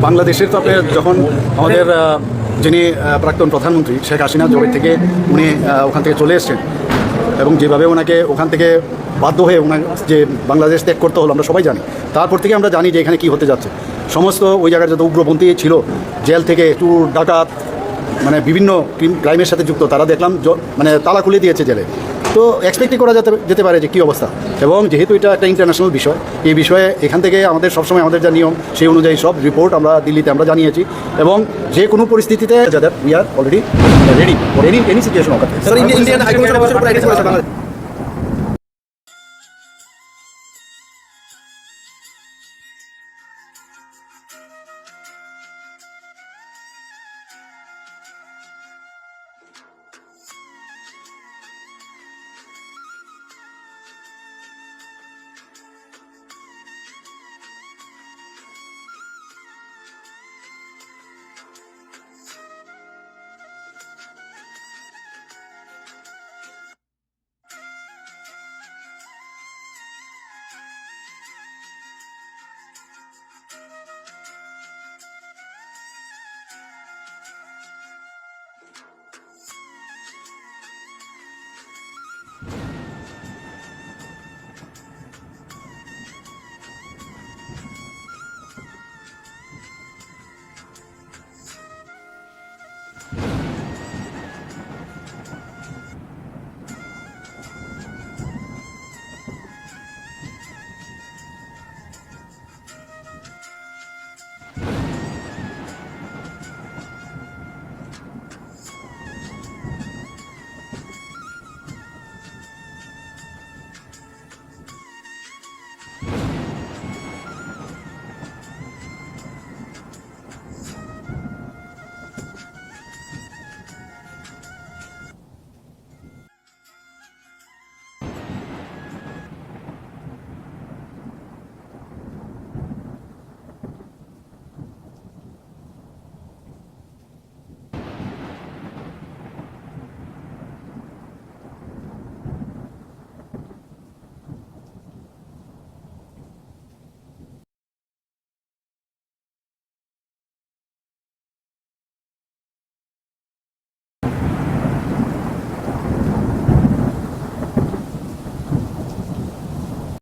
বাংলাদেশের তো আপনার যখন আমাদের যিনি প্রাক্তন প্রধানমন্ত্রী শেখ হাসিনা জবের থেকে উনি ওখান থেকে চলে এসছেন এবং যেভাবে ওনাকে ওখান থেকে বাধ্য হয়ে ওনার যে বাংলাদেশ ত্যাগ করতে হলো আমরা সবাই জানি। তারপর থেকে আমরা জানি যে এখানে কী হতে যাচ্ছে। সমস্ত ওই জায়গার যত উগ্রপন্থী ছিল, জেল থেকে চুর ডাকাত মানে বিভিন্ন ক্রাইমের সাথে যুক্ত, তারা দেখলাম মানে তালা খুলে দিয়েছে জেলে। তো এক্সপেক্টই করা যেতে পারে যে কী অবস্থা। এবং যেহেতু এটা একটা ইন্টারন্যাশনাল বিষয়, এই বিষয়ে এখান থেকে আমাদের সবসময় আমাদের যা নিয়ম সেই অনুযায়ী সব রিপোর্ট আমরা দিল্লিতে আমরা জানিয়েছি এবং যে কোনো পরিস্থিতিতে যাদের we are already ready for any situation.